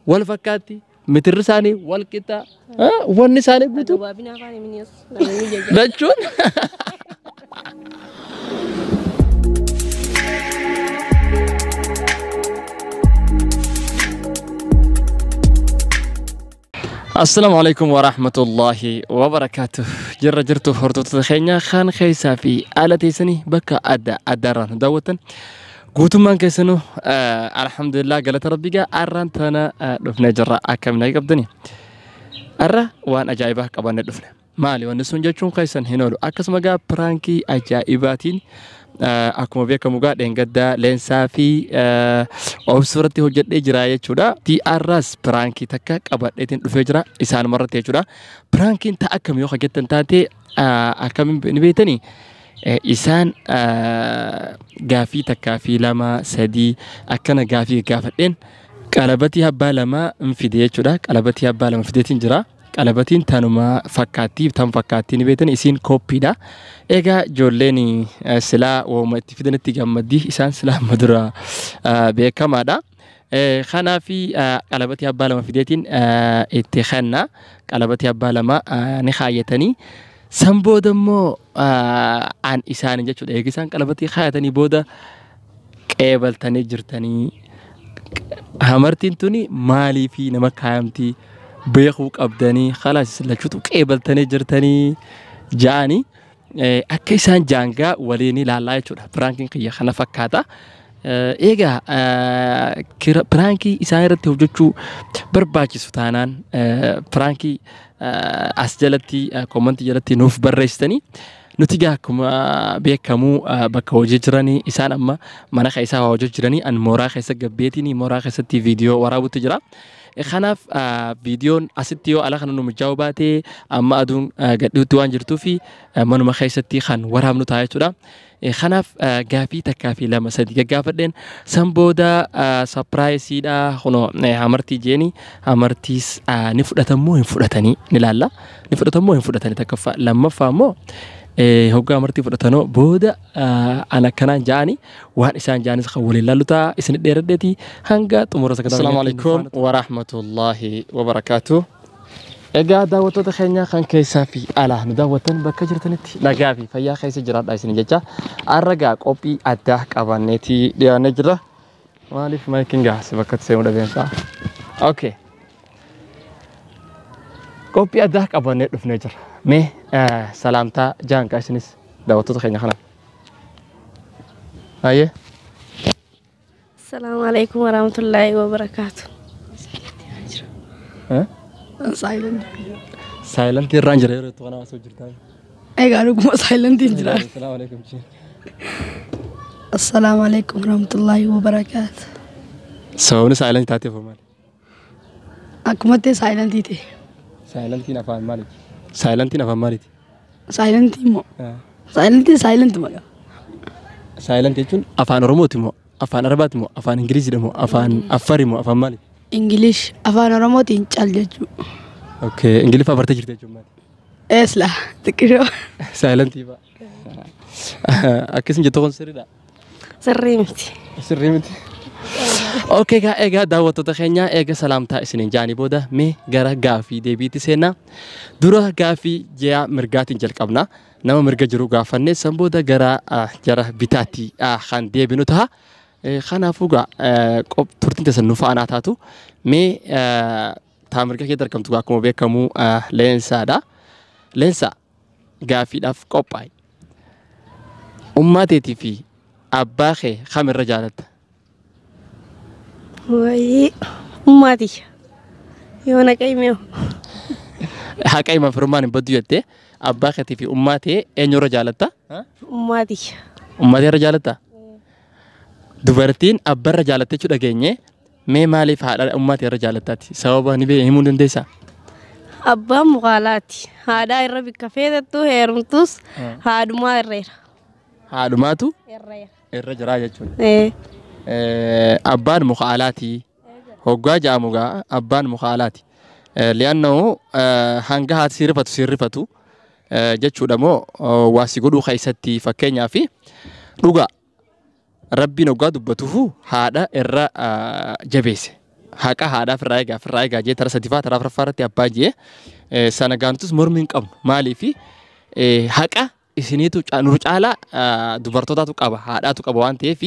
والفكاتي متر ثاني والكتا والنساني بتو رجون السلام عليكم ورحمة الله وبركاته. جرتو هرتو تخينيا خان خيسا في آلتي سني بكا أداران دوتن قوتمان كيسنو الحمد لله قالت ربي أران تانا دفنا جرا أكمنا يقبدني أرى وان أجايبه قبان دفنا مالي ونسون جاتشون خيسان هنولو أكس مغا برانكي أجايباتين akkuma beekamu gaa dhengadda leensaa fi obsurratti hojjedhee jira jechuudha. TRS pranki takka qabadheetiin dhufee jira isaan marratti jechuudha. Prankiin ta'a akkam yoo hojjettan taate akkamiin ni beektani isaan gaafii takkaa fi lama sadii akkana gaafii gaafadheen qalabatii abbaa lama fide jechuudha. Qalabatii abbaa lama fideetiin jira. Qalabatiin tanuma fakkaattii tan fakkaattii ni beektan isiin kooppiidha. Egaa ijoolleen silaa wooma itti fidanitti gammaddii isaan silaa madura beekamaadha. Kanaaf qalabatii abbaa lama fideetiin itti khanna qalabatii abbaa lama ni kaayatanii san booda immoo aan isaanii jechuudha. Egaa isaan qalabatii kaayatanii booda qeebaltanii jirtanii hamartiin tuni maalii fi nama kaayamtii beekuu qabdanii khalaas lachuutu qeebaltanii jirtanii jaanii akka isaan jaangaa waliin ilaalaa jechuudha. Prankiin kiyya kana fakkaata. Egaa prankii isaan irratti hojjechuu barbaachisu taanaan prankii as jalatti koomantii jalatti nuuf barreessitanii nuti gaa akkuma beekamu bakka hojii jiranii isaan amma mana keessaa hojii jiranii an mooraa keessa gabbeetiin mooraa keessatti viidiyoo waraabutti jira. Kanaaf viidiyoon asitti yoo ala kana nu mijaa'u baate amma aduun gadhiitti waan jirtuu fi manuma keessatti kan waraabnu ta'a jechuudha. Kanaaf gaafii takkaa fi lama sadii gaggaafadheen san booda sapiraayisiidha kuno hamartii jeeni hamartiis ni fudhatammoo hin fudhatanii ni laalla ni fudhatammoo hin fudhatanii takkaffaa lammaffaa immoo hoggaa amartii fudhatanoo booda ana kanaan jaani waan isaan jaanis kan waliin laalutaa isin dheeradheeti hanga xumura sagantaa. Assalaamu alaykum wa rahmatullahi wa barakaatuh. Egaa daawwattoota keenya kan keessaa fi alaa nu daawwatan bakka jirtanitti nagaa fi fayyaa keessa jiraadhaa isin jecha arragaa qophii addaa qabanneeti dhiyaannee jira. Maaliif maayikiin gaasi bakka seenu dhabeensaa? Okay. Qophii addaa qabannee dhufnee jira. Mee salaamtaa jaan qaasinis daawwattoota keenya kana. Aye. Assalamu alaikum warahmatullahi wabarakatuh. Silent. Silent irraan jira yeroo toona soo jirtaa. Egaa dhuguma silent jira. Assalamu alaikum. Assalamu alaikum warahmatullahi wabarakatuh. Sooni silent taatee foomaan. Akkuma ta'e silent ta'e. Silentiin afaan maaliiti? Silentiin afaan maaliiti? Silentiin moo? Silent maga. Silent jechuun afaan Oromooti moo? Afaan Arabaati moo? Afaan Ingiliziidha moo? Afaan Affaari moo? Afaan maali? English afaan Oromootiin cal jechuudha. Okay, Ingiliffa bartee jirte jechuun maali? Eesla xiqqishoo. Silentii fa'a. Akkasiin jettu kun sirriidha? Sirrii miti. Sirrii miti. Okay, egaa daawwattoota keenya eega salaamtaa isiniin jaanii booda mee gara gaafii deebiitti seenna. Dura gaafii ji'a mirgaatiin jalqabna. Nama mirga jiru gaafannee san booda gara jara bitaatti kan deebinu ta'a. Kanaafuu turtiin teessan nu faana taatu mee taa mirga keessa argamtu akkuma beekamu leensaadha. Leensa gaafiidhaaf qophaa'e. Ummaateetii fi abbaa kee kamirra jaalatta? Wayii ummati yoo naqaymee haqayma firmaan hin baddu jettee abbaa keetii fi ummaatee eenyurra jaalatta? Ummati. Ummateerra jaalatta? Dubartiin abbarra jaalatte jechuudha geenye mee maaliif haadha ummateerra jaalattaati? Sababa ni himuu dandeessaa? Abbaan mukaalaati. Haadhaa irra bikka feetattu heerumtus haadhumaa irreera. Haadhumaatu? Irra jiraa jechuudha. Abbaan mukaalaati. Hoggaa jaamugaa abbaan mukaalaati. لأنه هنجها سيرفتو جتشو دمو واسيقولو خيستي فكينيا في رجع ربي نقاد بتوه هذا الرا جبيس haqa haadhaa firraa eegaa jee tara sadifaa tara afuraffaarratti abbaa jee sana gaantus mormi hin qabnu maaliifi haqa isiniitu nur caalaa dubartootaatu qaba haadhaatu qaba waan ta'eef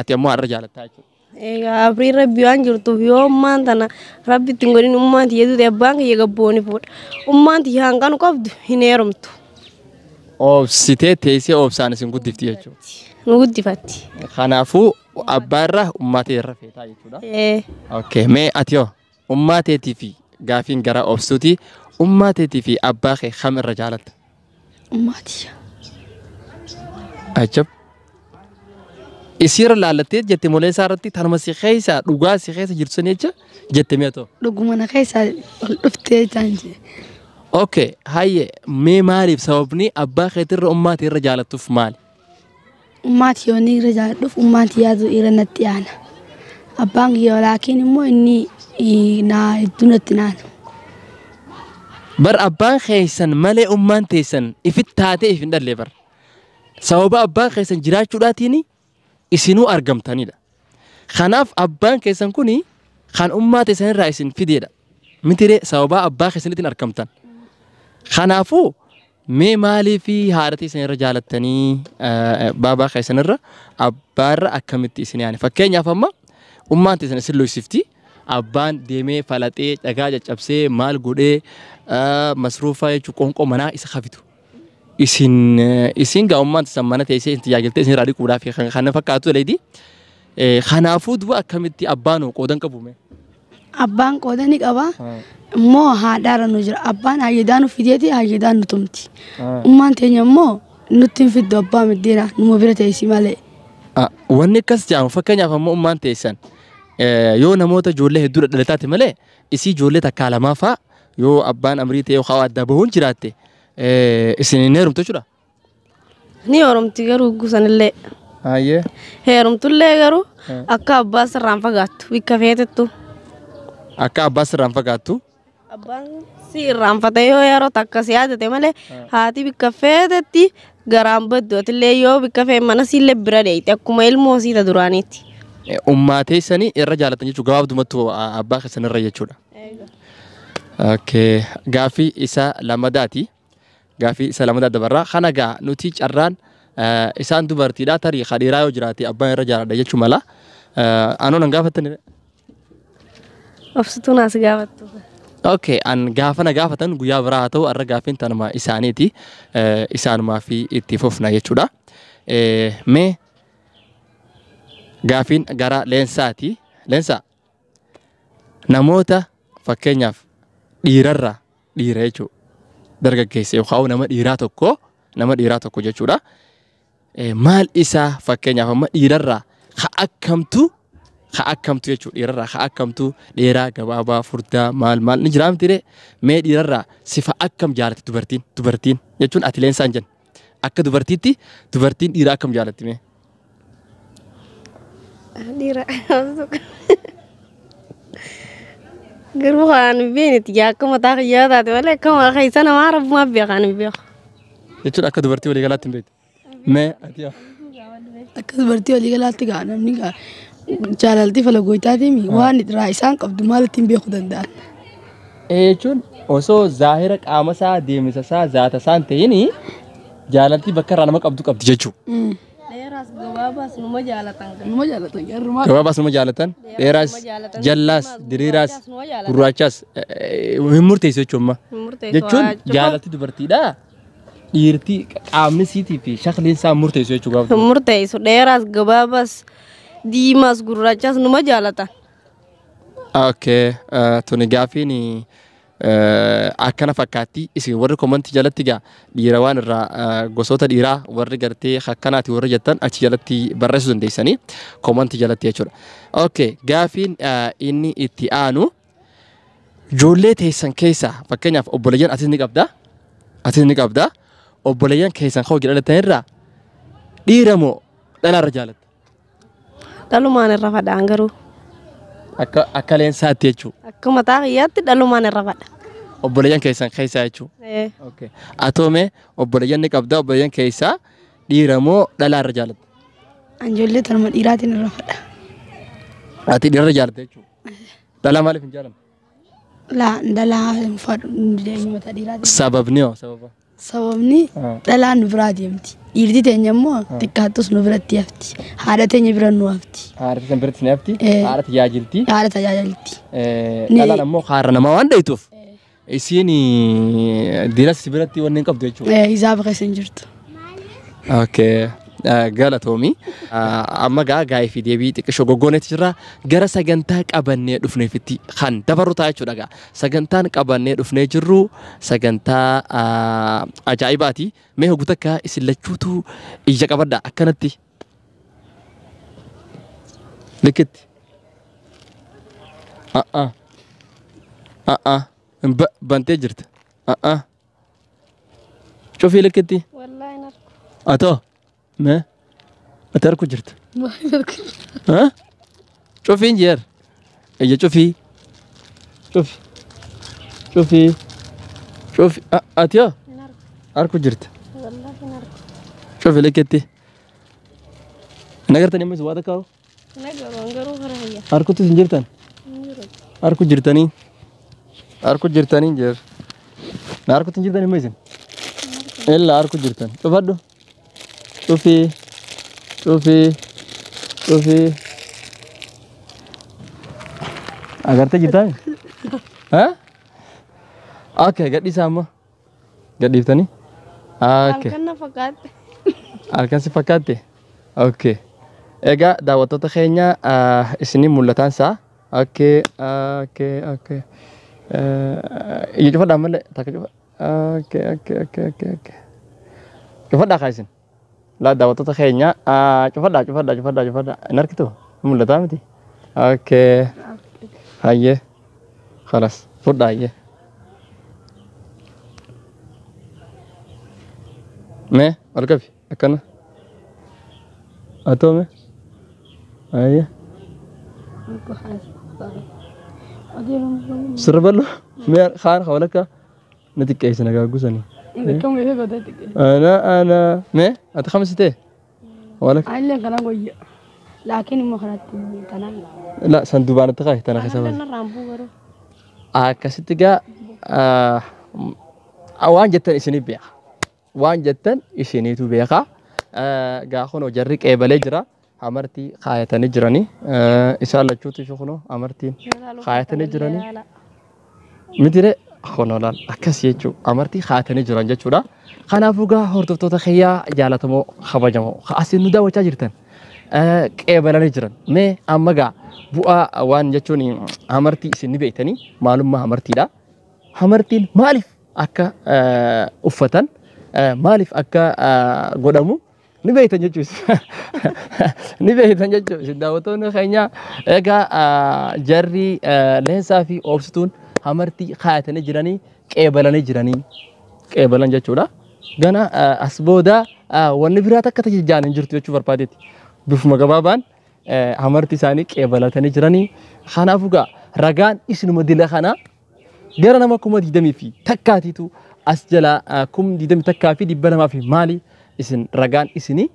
ati ammoo har'a jaalattaa jechuudha. Egaa abrii rabbi waan jirtuuf yoo ummaan tana rabbi ittiin godhin ummaan tiyya duute abbaan kiyya gabbooni fuudha. Ummaan tiyya hanqanu qabdu hin heerumtu. Obsitee teessee obsaan isin guddifti jechuudha. Nu guddifatti. Kanaafuu abbaarraa ummaatee irra feetaa jechuudha. Okay, mee ati yoo ummaateetii fi gaafiin gara obsuuti ummaateetii fi abbaa kee kam irra jaalatta? Ummaatiyya. Ajab. Isiirra laallattee jette molee isaa irratti tanuma si keessa dhugaa si keessa jirtu sanii jecha jette mee ta'u? Dhuguma na keessa ol dhuftee jaanjee. Okay, hayyee mee maaliif sababni abbaa keetirra ummaatii irra jaalattuuf maali? Ummaatii yoo inni irra jaaladhuuf ummaatii yaadu irra natti aana. Abbaan kiyya laakiin immoo inni naa hedduu natti naanu. Bar abbaan keessan malee ummaan teessan ifitti taatee if hin dhallee bar. Sababa abbaan keessan jiraachuudhaatiin isinuu argamtanidha. Kanaaf abbaan keessan kuni kan ummaa teessan irraa isin fideedha. Mitiree sababa abbaa keessanitiin argamtan. Kanaafuu mee maalii fi haadha teessan irra jaalattanii baabaa keessan irra abbaarra akkamitti isin yaani? Fakkeenyaaf amma ummaan teessan isin loosifti. Abbaan deemee falaxee dhagaa caccabsee maal godhee masruufaa jechuun qoonqoo manaa isa hafitu. Isin gaa'ummaan teessan mana teessee isin tajaajiltee isin irraa dhiquudhaaf kan fakkaatu leedi. Kanaafuu duba akkamitti abbaan qoodan qabu mee? Abbaan qooda ni qaba. Immoo haadhaarra nu jira. Abbaan hayyadaan nu fideeti hayyadaan nu tumti. Ummaan teenya immoo nutti hin fiddu abbaa middeena numa bira teessi malee. Wanni akkas jedhamu fakkeenyaaf ammoo ummaan teessan yoo namoota ijoollee hedduu dhalataati malee isii ijoollee takkaa lamaa fa'aa yoo abbaan amrii ta'e yookaan adda bahuun jiraatte isin hin heerumtu jechuudha. Ni heerumti garuu gusanillee. Hayyee. Heerumtullee garuu akka abbaa sirraan fagaattu bikka feetettu. Akka abbaa sirraan fagaattu. Abbaan si irraanfate yoo yeroo takka si yaadate malee haati bikka feetetti garaan baddootillee yoo bikka fee mana siillee bira deeyite akkuma ilmoo siita duraaniitti. Ummaa teessanii irra jaalatan jechuudha gabaabdumatti abbaa keessan irra jechuudha. Okay, gaafii isa lamadaati. Gaafii isa lamadaa dabarraa kana gaa nuti carraan isaan dubartiidhaa tarii kadhiiraa yoo jiraate abbaan irra jaaladha jechuu mala. Anoo nan gaafatani. Obsituu naas gaafattu. Okay, an gaafana gaafatan guyyaa biraa haa ta'u har'a gaafiin tanuma isaaniiti. Isaanumaa fi itti fufna jechuudha. Mee gaafiin gara leensaati. Leensaa namoota fakkeenyaaf dhiirarraa dhiira jechuudha. Dargaggeessa yookaan nama dhiiraa tokko jechuudha. Maal isaa fakkeenyaaf amma dhiirarraa akkamtu jechuudha. Dhiirarraa akkamtu dheeraa gabaabaa furdaa maal ni jira miti mee dhiirarraa sifa akkam jaalatti dubartiin jechuun ati leensaan jenna. Akka dubartiitti dubartiin dhiiraa akkam jaalatti mee? Dhiira garuu kan beekti akka mataa kiyyaa taate malee akkuma keessa namaa rabbumaa beekan beeku. Jechuudha akka dubartii walii galaatti hin beektu. Mee ati yaa? Akka dubartii walii galaatti gaa namni jaalaltii falagootaatiimi waan irraa isaan qabdu maal ittiin beekuu danda'an. Jechuun osoo zaahira qaama isaa deemsa isaa zaata isaan ta'in jaalaltii bakka irraa nama qabdu qabdi jechuudha. Dheeraas gabaabaas numa jaalatan. Gabaabaas numa jaalatan. Dheeraas jallaas diriiraas gurraachaas hin murteessu jechuudha. Jechuun jaalaltii dubartiidha. Dhiirtii qaamni siitii fi shakliin isaa murteessu jechuudha. Murteessu dheeraas gabaabaas diimaas gurraachaas numa jaalatan. Okay, tuni gaafiin akkana fakkaatti isin warri komantii jalatti gaa dhiira waan irraa gosoota dhiiraa warri gartee akkanaati warri jettan achi jalatti barreessuu dandeessanii komantii jalatti jechuudha. Okay, gaafiin inni itti aanu ijoollee teessan keessaa fakkeenyaaf obboleeyyan atis ni qabda obboleeyyan keessan koo jedhatan irraa dhiira moo dhalaarra jaalatta? Dhalumaan irra fadhaan garuu. Akka leensaatti jechuudha. Akka mataa kiyyaatti dhalumaan irra fadha. Obboleeyyan keessan keessaa jechuudha. Okay. Atoomee obboleeyyan ni qabda obboleeyyan keessaa dhiira moo dhalaarra jaalatta? Ijoollee tanuma dhiiraatiin irra fadha. Ati dhiirarra jaalatta jechuudha. دلا مالي في جالم لا دلا فدني متى ديرات سببني سببه sababni dhalaan nu biraa deemti dhiirti teenya immoo xiqqaattus nu biratti hafti haadha teenya bira nu hafti haadha teenya biratti ni hafti haadha tajaajilti haadha tajaajilti dhalaan ammoo haadha namaa waan dheeytuuf isiin diinas biratti wanni hin qabdu jechuudha hisaaba keessa hin jirtu okay galatoomii amma gaa'ee fi deebii xiqqishoo goggoonetti jirra gara sagantaa qabannee dhufneefitti kan dabarru ta'a jechuudha gaa sagantaan qabannee dhufnee jirru sagantaa ajaa'ibaati mee hoggu takka isin lachuutu ija qabadha akkanatti likitti bantee jirta cufii likitti atoo ما أتركوا جرت ها شوفي إنجير إيه شوفي شوفي شوفي شوفي أتيا أركو جرت شوفي لك أنت نقدر تنمي سواد كاو أركو تسنجرتن أركو جرتني أركو جرتني إنجير أركو تسنجرتني ميزن إلا أركو جرتن تفضل شوفي شوفي شوفي agartee jirtaa ها اوكي قد يسامى قد يفتني اوكي halkan si fakkaate okay egaa daawwattoota keenya isinii mul'ataan isaa okay okay okay iyya cufadhaa malee takka cufa okay okay okay okay cufadhaa kaa'isin لا دعوتك خيرنا شوفها نركتو مولدا متي اوكي هاي خلاص فرد هاي ما اركبي اكنا اتومي هاي سربلو مير خان خولك نتي كيس نغاغوسني أنا ما أتخمسته ولا أنا كنا قوي لكن ما خلت كنا لا صندوقان تغاي تنا حسابه كستجا وان جتن إسني بيع وان جتن إسني تو بيعها جاخونو جريك إبلجرا أمرتي خاية نجراني إن شاء الله شوتي شو خنو أمرتي خاية نجراني مدير خنولان أكسي جو أمرتي خاية نجران جتشودا خنا فوقا هرتوتو خيا جالتمو خبجمو خاسي نودا وجاجرتن إبلا نجران ما أمجا بوا وان جتشوني أمرتي سني بيتني معلوم ما أمرتي لا أمرتي مالف أكا أفتن مالف أكا قدامو نبيتن جتشوس نبيتن جتشوس داوتون خينيا إجا جري لهسا في أوبستون أمرتي خاية نجراني إبلا نجراني إبلا جتشودا غنا أسبودا ونبرات كتجي جان جرتي وشوفر باديتي بفما جبابان أمرتي سانيك إبلا تنجراني خنا فوقا رجان إسنو مديلا خنا غيرنا ما كم ديدمي في تكاتيتو أسجلا كم ديدمي تكافي دي بنا ما في مالي إسن رجان إسني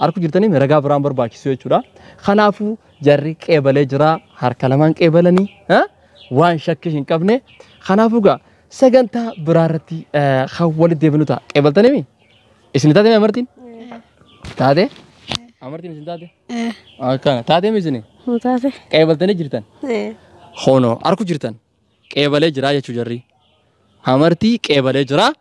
أركو جرتني مرجع برامبر باكي سوي شورا خنا فو جريك إبلا جرا هر كلامن إبلاني ها وان شكشين كابني خنا فوقا سجنتا برارتي خوالد ديبنوتا إبلتني مي إسني تادي أمرتين تادي أمرتين إسني تادي كان تادي ميزني تادي إبلتني جرتن خونو أركو جرتن إبلا جرا يا شجري أمرتي إبلا جرا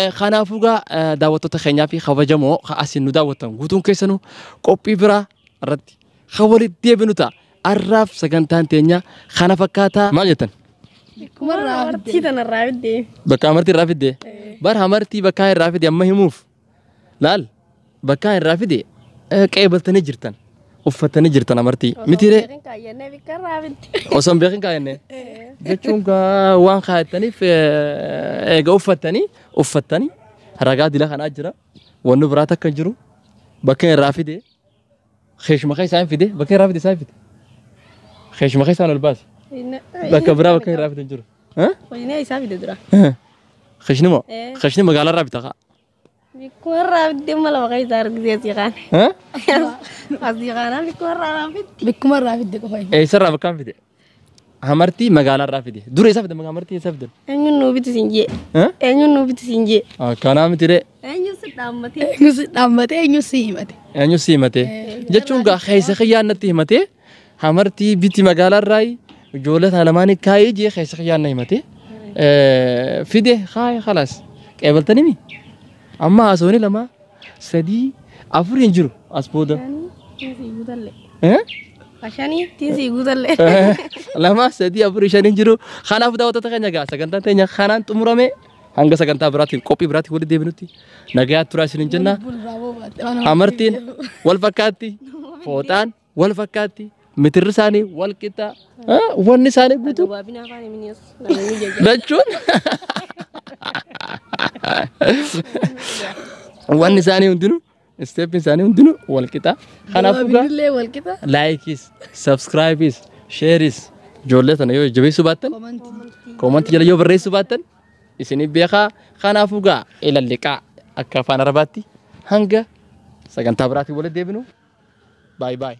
خنا فوقا دعوتو تخينيا في خوجمو خاسينو دعوتن غوتون كيسنو كوبي برا ردي خوالد ديبنوتا الرف سجنتان تينيا خنا فكاتا ما جتن أمرتي تنا رافدي بكا أمرتي رافدي بار أمرتي بكا رافدي أما هموف لال بكا رافدي كأبلتني جرتن وفتني جرتن أمرتي متيرة وسام بيخن كاينه جتشونكا وان خايتني في وفتني رجع دي لخنا أجرا ونبراتك كنجرو بكا رافدي خيش مخي ساين فيدي بكا رافدي ساين فيدي خيش مخي ساين الباس بكا برا بكا رافدي نجرو ها ويني ساين فيدي درا خشني مقالة رافدي خا بيكون رافدي مالا بقى يزار زي خان ها قصدي خان بيكون رافدي كوي إيه سر بكام فيدي hamartii magaalaa irraa fide dura isa fide hamartii isa fide eenyu nu bitu sinjee eenyu nu bitu sinjee akkanaa miti de eenyu si dhaammate eenyu si himate jechuun gaa keessa xiyyaannatti himate hamartii biti magaalaa irraa ijoollee lamaan kaayee jee keessa xiyyaanna himate fide haay خلاص qeebaltanii mi amma haasawni lama sadii afur hin jiru as booda Ashani tisi gutalle lama sadii afur shan hin jiru kanaaf daawwattoota keenya gaa sagantaan teenya kanaan xumurame hanga sagantaa biraatiin qophii biraatiin walitti deebinutti nagaa turaa isin jenna amartiin wal fakkaatti fooxaan wal fakkaatti mitirri isaanii wal qixa wanni isaanii guutuu lachuun wanni isaanii hundinuu step isaanii hundinuu wal qixa kanaafuu gaa likes subscribes shares ijoollee tana yoo jabeessuu baattan comment jala yoo barreessuu baattan isinii beekaa kanaafuu gaa ilalliqaa akka afaan arabaatti hanga sagantaa biraatiin walitti deebinu bye bye